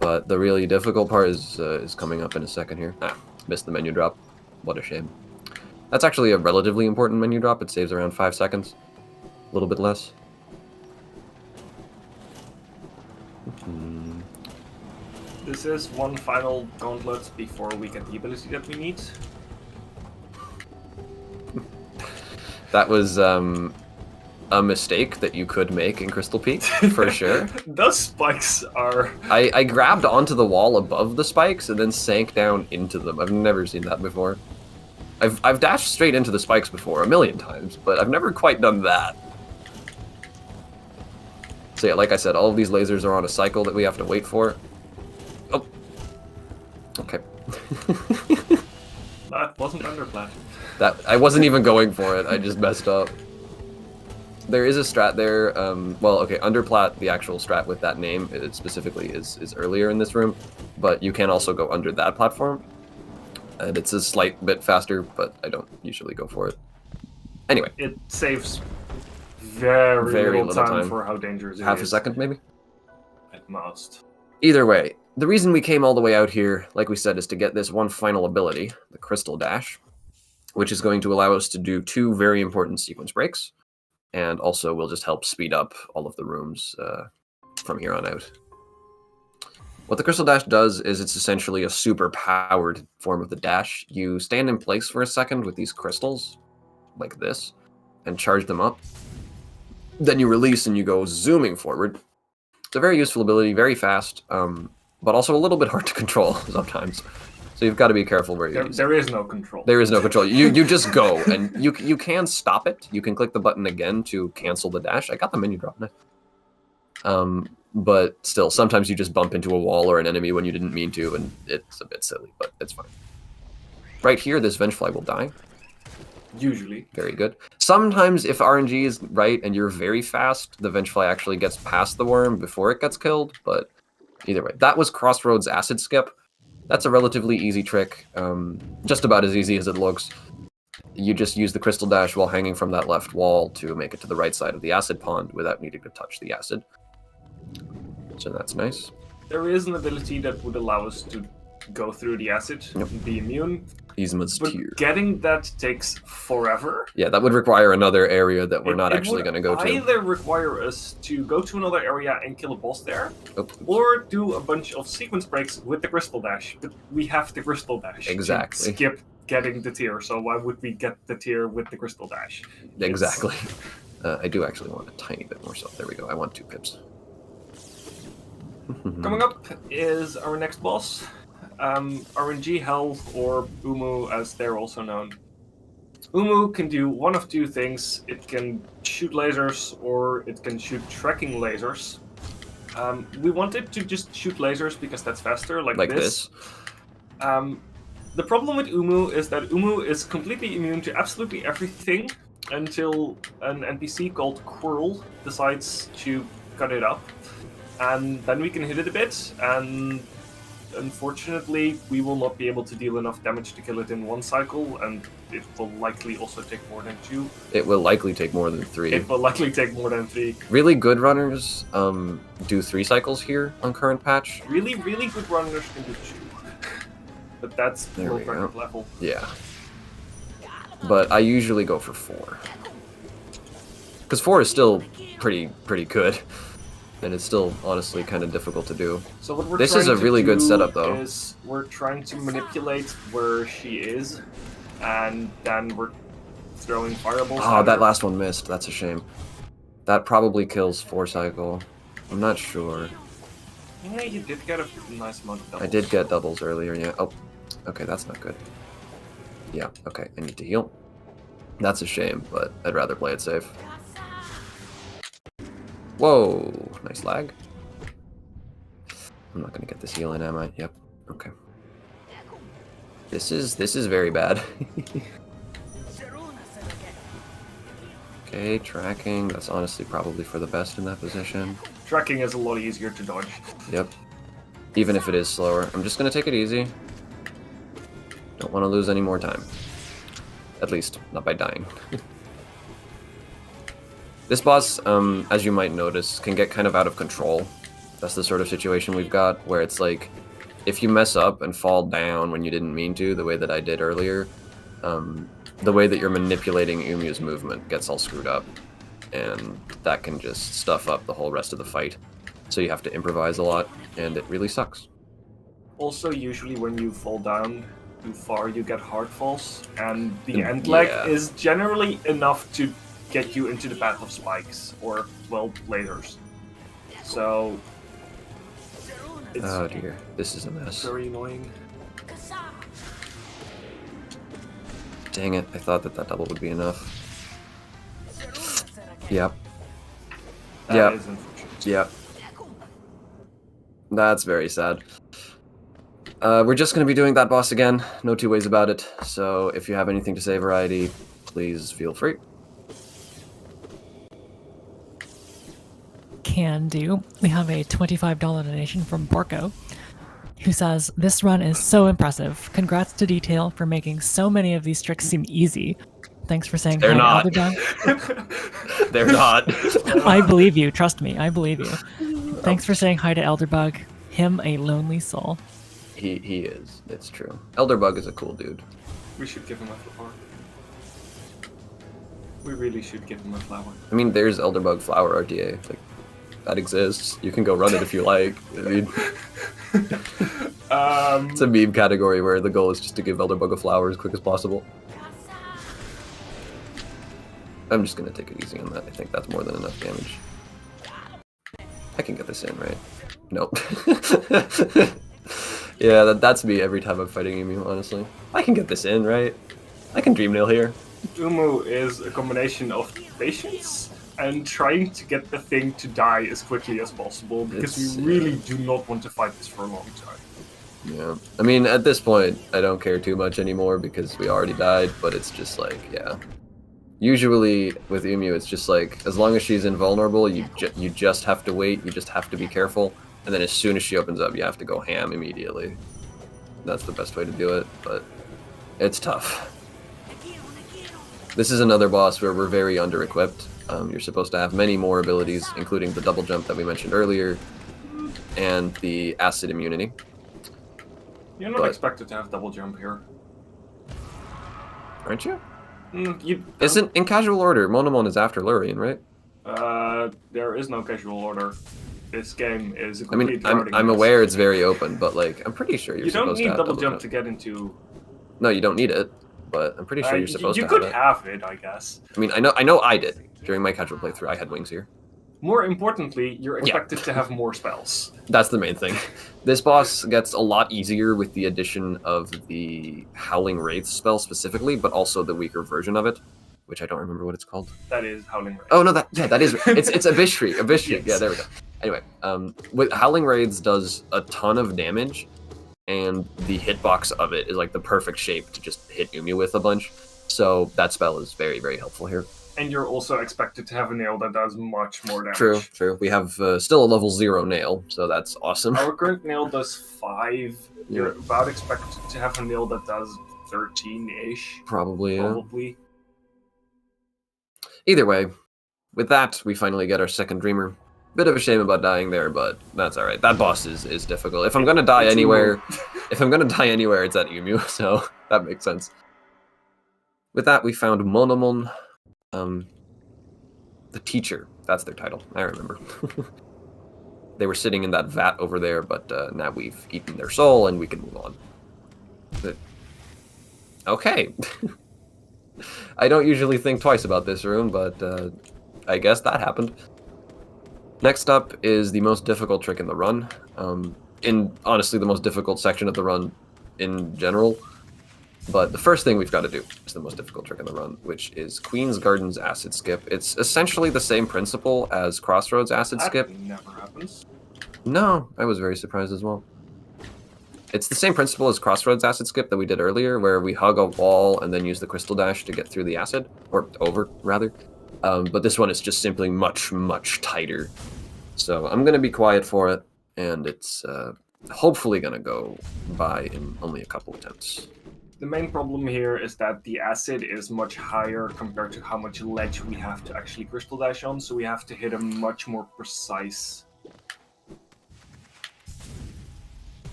But the really difficult part is coming up in a second here. Ah, missed the menu drop. What a shame. That's actually a relatively important menu drop. It saves around 5 seconds. A little bit less. This is one final gauntlet before we get the ability that we need. That was a mistake that you could make in Crystal Peak, for sure. Those spikes are... I grabbed onto the wall above the spikes and then sank down into them. I've never seen that before. I've dashed straight into the spikes before a million times, but I've never quite done that. So yeah, like I said, all of these lasers are on a cycle that we have to wait for. Oh. Okay. That wasn't underplat. That I wasn't even going for it. I just messed up. There is a strat there. Well, okay, underplat, the actual strat with that name, it specifically is earlier in this room, but you can also go under that platform. And it's a slight bit faster, but I don't usually go for it. Anyway. It saves very little time for how dangerous it is. Half a second, maybe? At most. Either way, the reason we came all the way out here, like we said, is to get this one final ability, the Crystal Dash, which is going to allow us to do 2 very important sequence breaks, and also will just help speed up all of the rooms from here on out. What the Crystal Dash does is it's essentially a super powered form of the dash. You stand in place for a second with these crystals, like this, and charge them up. Then you release and you go zooming forward. It's a very useful ability, very fast, but also a little bit hard to control sometimes. So you've got to be careful where you use it. There is no control. There is no control. You just go, and you can stop it. You can click the button again to cancel the dash. I got the menu drop, nice. But still, sometimes you just bump into a wall or an enemy when you didn't mean to, and it's a bit silly, but it's fine. Right here, this Vengefly will die. Usually. Very good. Sometimes, if RNG is right and you're very fast, the Vengefly actually gets past the worm before it gets killed, but either way. That was Crossroads Acid Skip. That's a relatively easy trick, just about as easy as it looks. You just use the Crystal Dash while hanging from that left wall to make it to the right side of the acid pond without needing to touch the acid. So that's nice. There is an ability that would allow us to go through the acid and be immune. Yzma's But Tear. getting that takes forever. Yeah, that would require another area that we're not actually going to go to. It would either require us to go to another area and kill a boss there, Oh, or do a bunch of sequence breaks with the Crystal Dash. But we have the Crystal Dash Exactly. to skip getting the tier, so why would we get the tier with the Crystal Dash? exactly. I do actually want a tiny bit more stuff. There we go. I want 2 pips. Coming up is our next boss. RNG Health, or Umu as they're also known. Umu can do one of two things. It can shoot lasers, or it can shoot tracking lasers. We wanted to just shoot lasers because that's faster, like this. The problem with Umu is that Umu is completely immune to absolutely everything until an NPC called Quirl decides to cut it up. And then we can hit it a bit, and unfortunately we will not be able to deal enough damage to kill it in one cycle, and it will likely also take more than 2. It will likely take more than 3. It will likely take more than 3. Really good runners do 3 cycles here on current patch. Really, really good runners can do 2. But that's There we world go. record level. Yeah. But I usually go for 4. Because 4 is still pretty good. And it's still, honestly, kind of difficult to do. So what we're This is trying a to really good do setup, though. Is we're trying to manipulate where she is, and then we're throwing fireballs. Oh, at that her. last one missed. That's a shame. That probably kills 4 cycle. I'm not sure. Yeah, you did get a nice amount of doubles. I did get doubles earlier, yeah. Oh, okay, that's not good. Yeah, okay, I need to heal. That's a shame, but I'd rather play it safe. Whoa, nice lag. I'm not gonna get this heal in, am I? Yep, okay. This is very bad. Okay, tracking. That's honestly probably for the best in that position. Tracking is a lot easier to dodge. Yep. Even if it is slower. I'm just gonna take it easy. Don't want to lose any more time. At least, not by dying. This boss, as you might notice, can get kind of out of control. That's the sort of situation we've got, where it's like, if you mess up and fall down when you didn't mean to, the way that I did earlier, the way that you're manipulating Umu's movement gets all screwed up, and that can just stuff up the whole rest of the fight. So you have to improvise a lot, and it really sucks. Also, usually when you fall down too far, you get hard falls, and the Yeah. end leg is generally enough to get you into the path of spikes, or, well, lasers. So, it's Oh dear, this is a mess. very annoying. Dang it, I thought that double would be enough. Yep. That Yep. is unfortunate. Yep. That's very sad. We're just going to be doing that boss again, no two ways about it. So if you have anything to say, Variety, please feel free. Can do. We have a $25 donation from Borko, who says, "This run is so impressive. Congrats to DTail for making so many of these tricks seem easy. Thanks for saying They're hi, not. Elderbug." They're not. I believe you. Trust me. I believe you. Thanks for saying hi to Elderbug. Him a lonely soul. He is. It's true. Elderbug is a cool dude. We should give him a flower. We really should give him a flower. I mean, there's Elderbug Flower RTA. Like, that exists. You can go run it if you like. I mean, it's a meme category where the goal is just to give Elderbug a flower as quick as possible. I'm just gonna take it easy on that. I think that's more than enough damage. I can get this in, right? Nope. Yeah, that's me every time I'm fighting Emu, honestly. I can get this in, right? I can Dream Nail here. Umu is a combination of patience and trying to get the thing to die as quickly as possible, because It's, we really do not want to fight this for a long time. Yeah. I mean, at this point, I don't care too much anymore because we already died, but it's just like, yeah. Usually with Umu, it's just like, as long as she's invulnerable, you just have to wait, you just have to be careful, and then as soon as she opens up, you have to go ham immediately. That's the best way to do it, but it's tough. This is another boss where we're very under-equipped. You're supposed to have many more abilities, including the double jump that we mentioned earlier, and the acid immunity. You're not But- expected to have double jump here. Aren't you? You Isn't in casual order, Monomon is after Lurian, right? there is no casual order. This game is a I mean, complete I'm routing mess. aware it's very open, but like, I'm pretty sure you're You don't supposed need to have double jump to get into. No, you don't need it, but I'm pretty sure you're supposed you to could have it. have it, I guess. I mean, I know I did during my casual playthrough. I had wings here. More importantly, you're expected to have more spells. That's the main thing. This boss gets a lot easier with the addition of the Howling Wraith spell specifically, but also the weaker version of it, which I don't remember what it's called. That is Howling Wraith. Oh no, that is it's Abyss Shriek. Abyss Shriek. Yes. Yeah, there we go. Anyway, with Howling Wraiths does a ton of damage, and the hitbox of it is like the perfect shape to just hit Umu with a bunch. So that spell is very, very helpful here. And you're also expected to have a nail that does much more damage. True. We have still a level 0 nail, so that's awesome. Our current nail does 5. You're about expected to have a nail that does 13-ish. Probably, yeah. Probably. Either way, with that, we finally get our second Dreamer. Bit of a shame about dying there, but that's alright. That boss is difficult. If I'm gonna die anywhere, it's at Umu, so that makes sense. With that, we found Monomon, the teacher. That's their title. I remember. They were sitting in that vat over there, but now we've eaten their soul and we can move on. But, okay. I don't usually think twice about this room, but I guess that happened. Next up is the most difficult trick in the run. Honestly, the most difficult section of the run in general. But the first thing we've got to do is the most difficult trick in the run, which is Queen's Garden's Acid Skip. It's essentially the same principle as Crossroads Acid Skip. That never happens. No, I was very surprised as well. It's the same principle as Crossroads Acid Skip that we did earlier, where we hug a wall and then use the Crystal Dash to get through the acid, or over, rather. But this one is just simply much, much tighter. So I'm going to be quiet for it, and it's hopefully going to go by in only a couple attempts. The main problem here is that the acid is much higher compared to how much ledge we have to actually Crystal Dash on, so we have to hit a much more precise...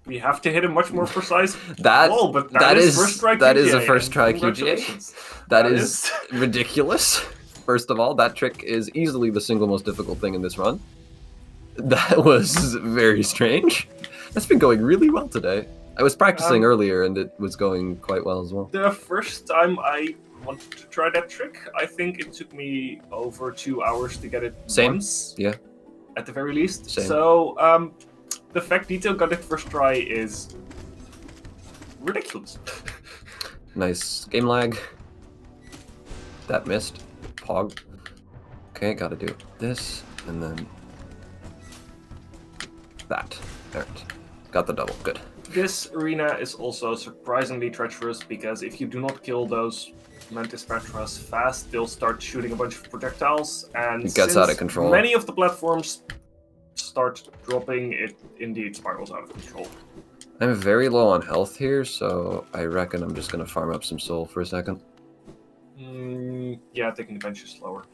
We have to hit a much more precise wall, but that is first try QGA. That is a first try QGA. That is ridiculous. First of all, that trick is easily the single most difficult thing in this run. That was very strange. That's been going really well today. I was practicing earlier, and it was going quite well as well. The first time I wanted to try that trick, I think it took me over 2 hours to get it once. Yeah. At the very least. Same. So, the fact DTail got it first try is ridiculous. Nice game lag. That missed. Pog. Okay, gotta do this, and then that. Alright. Got the double. Good. This arena is also surprisingly treacherous, because if you do not kill those Mantis Petras fast, they'll start shooting a bunch of projectiles, and it gets out of control. Many of the platforms start dropping, it indeed spirals out of control. I'm very low on health here, so I reckon I'm just gonna farm up some soul for a second. Yeah, taking the bench is slower.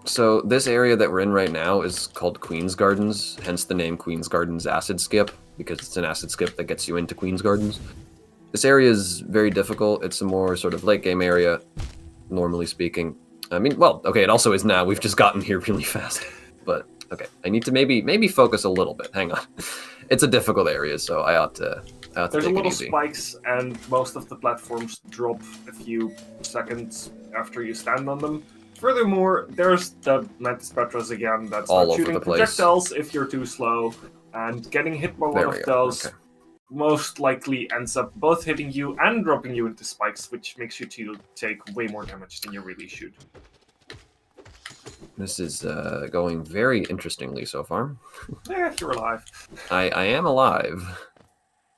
So this area that we're in right now is called Queen's Gardens, hence the name Queen's Gardens Acid Skip, because it's an acid skip that gets you into Queen's Gardens. This area is very difficult. It's a more sort of late game area, normally speaking. I mean, well, okay, it also is now. We've just gotten here really fast. But, okay, I need to maybe focus a little bit. Hang on. It's a difficult area, so I ought to There's a take lot it of easy. spikes, and most of the platforms drop a few seconds after you stand on them. Furthermore, there's the Mantis Petras again that All start over shooting the place. projectiles if you're too slow, and getting hit by one of those Okay. most likely ends up both hitting you and dropping you into spikes, which makes you to take way more damage than you really should. This is going very interestingly so far. You're alive. I am alive.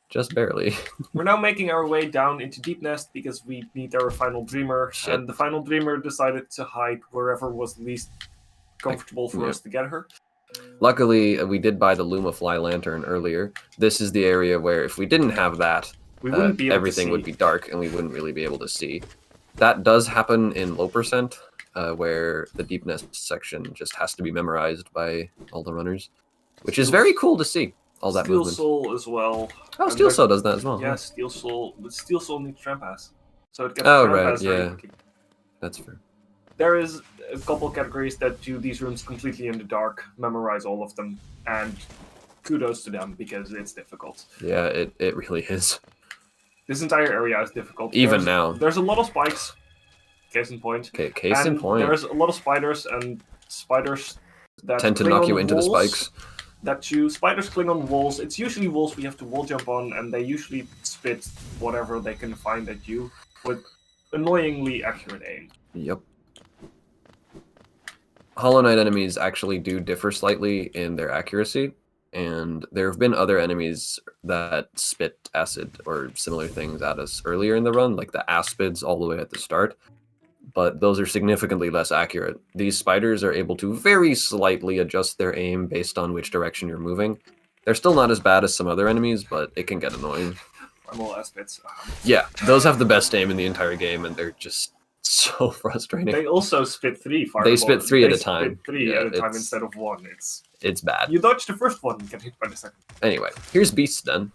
Just barely. We're now making our way down into Deep Nest because we need our final Dreamer, Shit. and the final Dreamer decided to hide wherever was least comfortable for us to get her. Luckily, we did buy the Lumafly lantern earlier. This is the area where if we didn't have that, We wouldn't be able everything to see. would be dark and we wouldn't really be able to see. That does happen in low percent, where the Deep Nest section just has to be memorized by all the runners, which is very cool to see. All that Steel movement. Soul as well. Oh, And Steel there- Soul does that as well. Yeah, Steel Soul. But Steel Soul needs Tramp Pass. So it gets Oh, Tramp right, Pass very yeah. quickly. That's fair. There is a couple categories that do these rooms completely in the dark, memorize all of them, and kudos to them because it's difficult. Yeah, it really is. This entire area is difficult. Even There's- now. There's a lot of spikes. Case in point. Okay, case in And point. there's a lot of spiders, and spiders that Tend to cling knock on you into the walls, spikes. Spiders cling on walls. It's usually walls we have to wall jump on, and they usually spit whatever they can find at you with annoyingly accurate aim. Yep. Hollow Knight enemies actually do differ slightly in their accuracy, and there have been other enemies that spit acid or similar things at us earlier in the run, like the aspids all the way at the start, but those are significantly less accurate. These spiders are able to very slightly adjust their aim based on which direction you're moving. They're still not as bad as some other enemies, but it can get annoying. Primal aspids. Yeah, those have the best aim in the entire game, and they're just so frustrating. They also spit 3 fireballs. They spit 3 at a time. Spit 3 Yeah, at a time it's- instead of 1. It's bad. You dodge the first one and get hit by the second. Anyway, here's Beast then.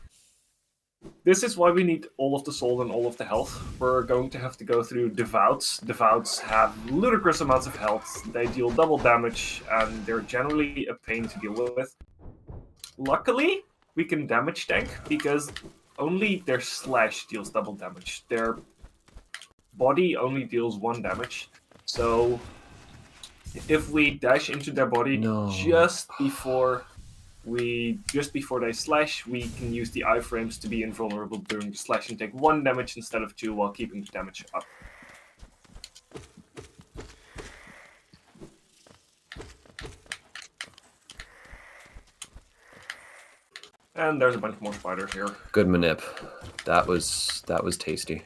This is why we need all of the soul and all of the health. We're going to have to go through Devouts. Devouts have ludicrous amounts of health. They deal double damage, and they're generally a pain to deal with. Luckily, we can damage tank, because only their slash deals double damage. Their body only deals 1 damage. So, if we dash into their body just before they slash, we can use the iframes to be invulnerable during the slash and take 1 damage instead of 2 while keeping the damage up. And there's a bunch more spiders here. Good manip. That was tasty.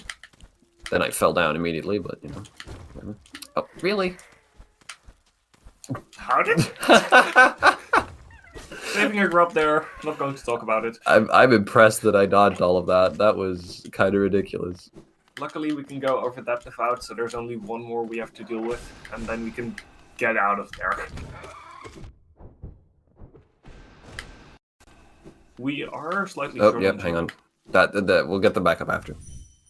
Then I fell down immediately, but you know. Whatever. Oh, really? How did? Saving a grub there. Not going to talk about it. I'm impressed that I dodged all of that. That was kind of ridiculous. Luckily, we can go over that devout, so there's only 1 more we have to deal with, and then we can get out of there. We are slightly Oh, short yep, on hang geo. on. That we'll get the backup after.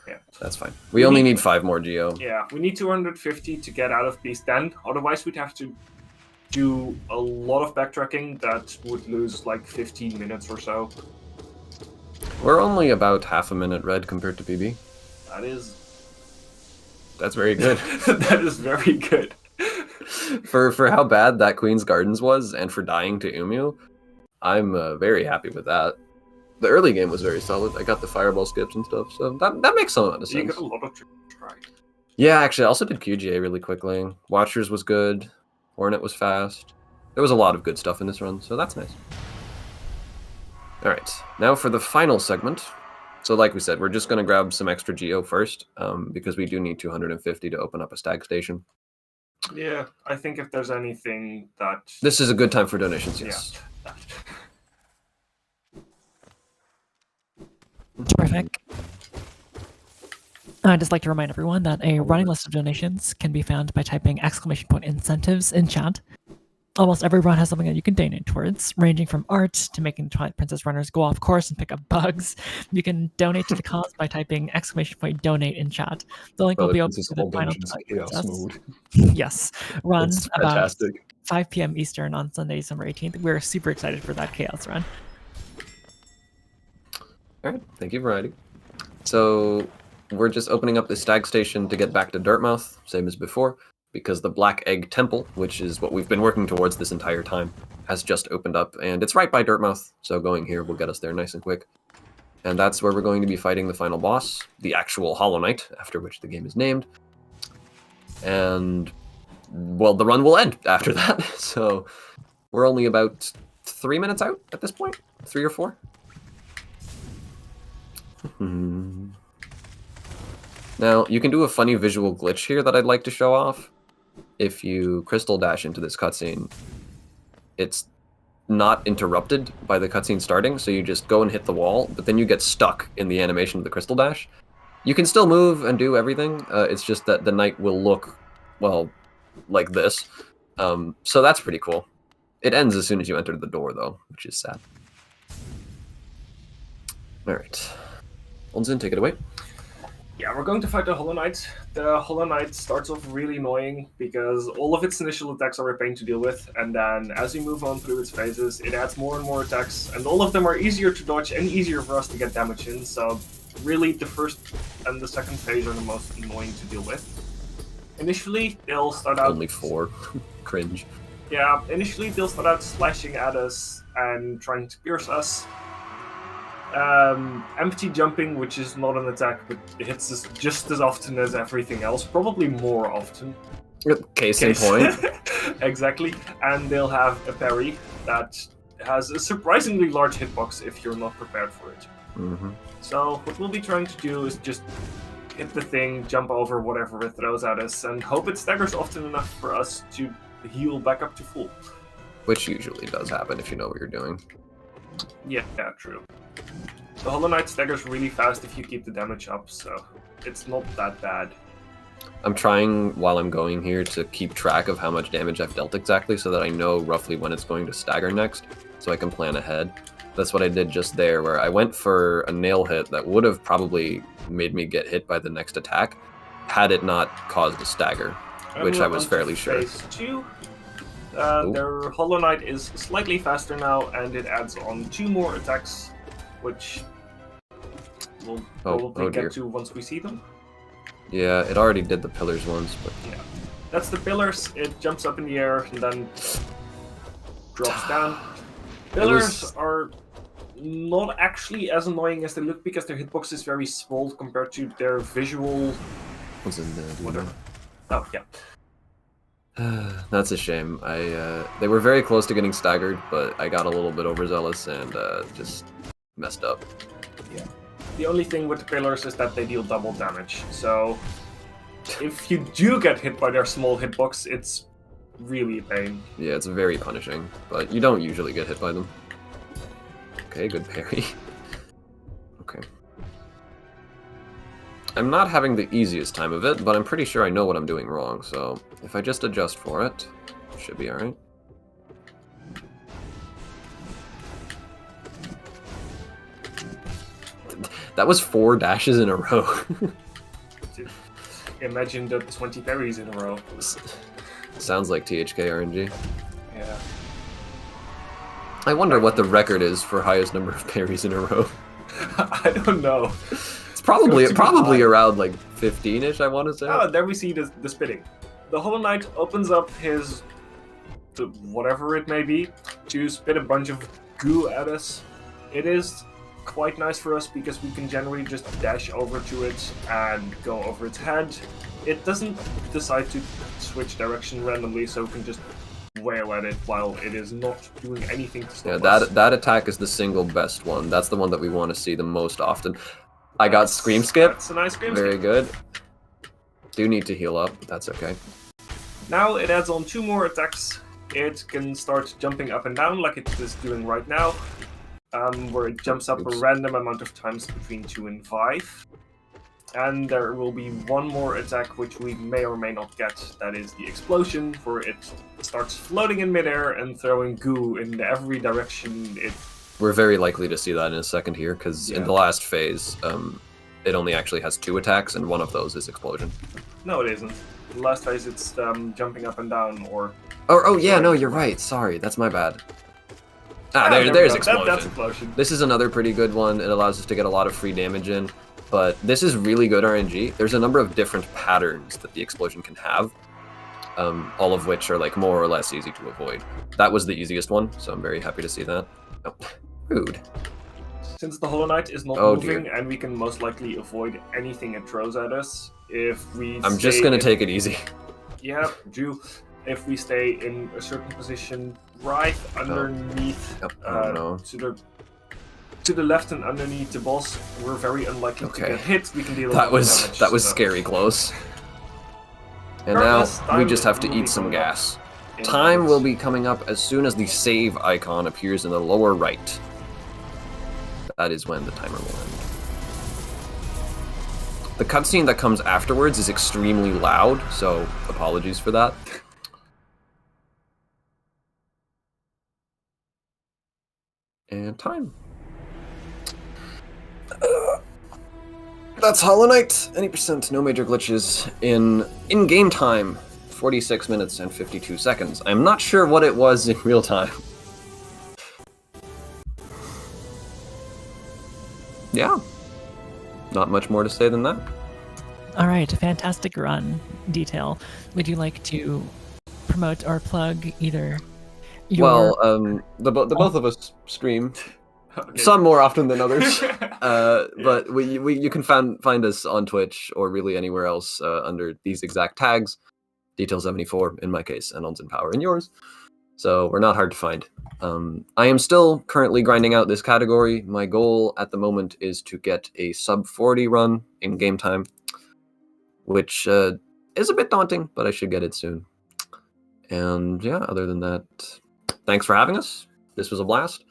Yeah. That's fine. We only need 5 more geo. Yeah, we need 250 to get out of Beast Den. Otherwise, we'd have to do a lot of backtracking that would lose like 15 minutes or so. We're only about half a minute red compared to PB. That's very good. That is very good. for how bad that Queen's Gardens was, and for dying to Umu, I'm very happy with that. The early game was very solid. I got the fireball skips and stuff, so that makes some amount of You sense. got a lot of tricks right. Yeah, actually, I also did QGA really quickly. Watchers was good. Hornet was fast. There was a lot of good stuff in this run, so that's nice. Alright, now for the final segment. So like we said, we're just going to grab some extra geo first, because we do need 250 to open up a stag station. Yeah, I think if there's anything that... This is a good time for donations, yes. Yeah. Terrific. I'd just like to remind everyone that a running list of donations can be found by typing !incentives in chat. Almost every run has something that you can donate towards, ranging from art to making Twilight Princess runners go off course and pick up bugs. You can donate to the cause by typing !donate in chat. The link will be open to the final process. Yes, run It's about fantastic. 5 p.m. Eastern on Sunday, December 18th. We're super excited for that Chaos run. Alright, thank you, Variety. So, we're just opening up the stag station to get back to Dirtmouth, same as before, because the Black Egg Temple, which is what we've been working towards this entire time, has just opened up, and it's right by Dirtmouth, so going here will get us there nice and quick. And that's where we're going to be fighting the final boss, the actual Hollow Knight, after which the game is named. And, well, the run will end after that, so we're only about 3 minutes out at this point? 3 or 4? Now, you can do a funny visual glitch here that I'd like to show off. If you crystal dash into this cutscene, it's not interrupted by the cutscene starting, so you just go and hit the wall, but then you get stuck in the animation of the crystal dash. You can still move and do everything, it's just that the knight will look, well, like this. So that's pretty cool. It ends as soon as you enter the door, though, which is sad. Alright. Onzin, take it away. Yeah, we're going to fight the Hollow Knight. The Hollow Knight starts off really annoying because all of its initial attacks are a pain to deal with, and then as you move on through its phases, it adds more and more attacks, and all of them are easier to dodge and easier for us to get damage in, so really the first and the second phase are the most annoying to deal with. Initially, they'll start out... Only 4. Cringe. Yeah, initially they'll start out slashing at us and trying to pierce us. Empty jumping, which is not an attack, but it hits us just as often as everything else, probably more often. Case in point. Exactly. And they'll have a parry that has a surprisingly large hitbox if you're not prepared for it. Mm-hmm. So what we'll be trying to do is just hit the thing, jump over whatever it throws at us, and hope it staggers often enough for us to heal back up to full. Which usually does happen if you know what you're doing. Yeah, true. The Hollow Knight staggers really fast if you keep the damage up, so it's not that bad. I'm trying, while I'm going here, to keep track of how much damage I've dealt exactly so that I know roughly when it's going to stagger next, so I can plan ahead. That's what I did just there, where I went for a nail hit that would have probably made me get hit by the next attack, had it not caused a stagger, which I was fairly sure. Phase 2. Their Hollow Knight is slightly faster now, and it adds on 2 more attacks, which we'll probably get to once we see them. Yeah, it already did the pillars once, but... Yeah. That's the pillars. It jumps up in the air and then drops down. Pillars are not actually as annoying as they look because their hitbox is very small compared to their visual... What's in there? Whatever. Oh, yeah. That's a shame. They were very close to getting staggered, but I got a little bit overzealous and just messed up. Yeah. The only thing with the pillars is that they deal double damage, so if you do get hit by their small hitbox, it's really a pain. Yeah, it's very punishing, but you don't usually get hit by them. Okay, good parry. Okay. I'm not having the easiest time of it, but I'm pretty sure I know what I'm doing wrong, so if I just adjust for it, it should be alright. That was 4 dashes in a row. Dude, imagine the 20 parries in a row. Sounds like THK RNG. Yeah. I wonder what the record is for highest number of parries in a row. I don't know. It's probably around like 15-ish, I want to say. Oh, there we see the spitting. The Hollow Knight opens up his... whatever it may be, to spit a bunch of goo at us. It is quite nice for us because we can generally just dash over to it and go over its head. It doesn't decide to switch direction randomly, so we can just wail at it while it is not doing anything to stop us. That attack is the single best one. That's the one that we want to see the most often. I got Scream Skip. That's a nice Scream Very Skip. good. Do need to heal up, but that's okay. Now it adds on 2 more attacks. It can start jumping up and down like it is doing right now, where it jumps up a random amount of times between 2 and 5. And there will be 1 more attack which we may or may not get. That is the explosion, where it starts floating in midair and throwing goo in every direction it... We're very likely to see that in a second here, because in the last phase, it only actually has 2 attacks, and one of those is explosion. No, it isn't. In the last phase, it's jumping up and down, or... Oh yeah, no, you're right. Sorry, that's my bad. There's explosion. That's explosion. This is another pretty good one. It allows us to get a lot of free damage in, but this is really good RNG. There's a number of different patterns that the explosion can have, all of which are like more or less easy to avoid. That was the easiest one, so I'm very happy to see that. Oh, rude. Since the Hollow Knight is not moving, and we can most likely avoid anything it throws at us, if we I'm just gonna take it easy. Yeah, do. If we stay in a certain position right underneath, to the left and underneath the boss, we're very unlikely to get hit. We can deal with damage. That was scary close. And now we just have to eat some gas. Time will be coming up as soon as the save icon appears in the lower right. That is when the timer will end. The cutscene that comes afterwards is extremely loud, so apologies for that. And time. That's Hollow Knight. Any percent, no major glitches in-game time. 46 minutes and 52 seconds. I'm not sure what it was in real time. Yeah. Not much more to say than that. All right, fantastic run, Detail. Would you like to promote or plug either your... Well, the both of us stream. Okay. Some more often than others. But you can find us on Twitch or really anywhere else under these exact tags. DTail74 in my case, and Onsen Power in yours. So we're not hard to find. I am still currently grinding out this category. My goal at the moment is to get a sub 40 run in game time, which is a bit daunting, but I should get it soon. And yeah, other than that, thanks for having us. This was a blast.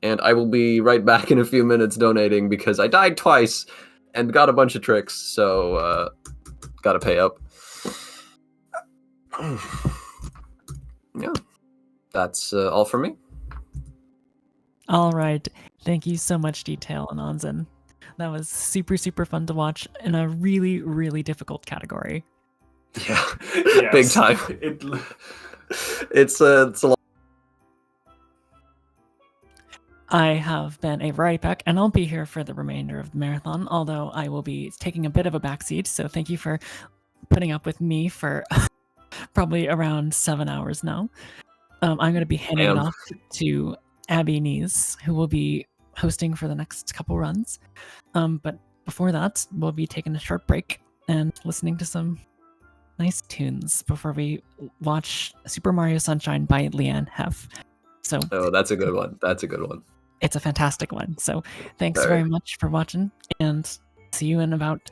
And I will be right back in a few minutes donating because I died twice and got a bunch of tricks, so gotta pay up. Yeah, that's all from me. All right. Thank you so much, Detail and Onzen. That was super, super fun to watch in a really, really difficult category. Yeah, Yes. big time. It's a lot. I have been a Variety Pack, and I'll be here for the remainder of the marathon, although I will be taking a bit of a backseat, so thank you for putting up with me for probably around 7 hours now. I'm going to be handing it off to Abby Nees, who will be hosting for the next couple runs. But before that, we'll be taking a short break and listening to some nice tunes before we watch Super Mario Sunshine by Leanne Heff. So, oh, that's a good one. That's a good one. It's a fantastic one. So thanks very much for watching, and see you in about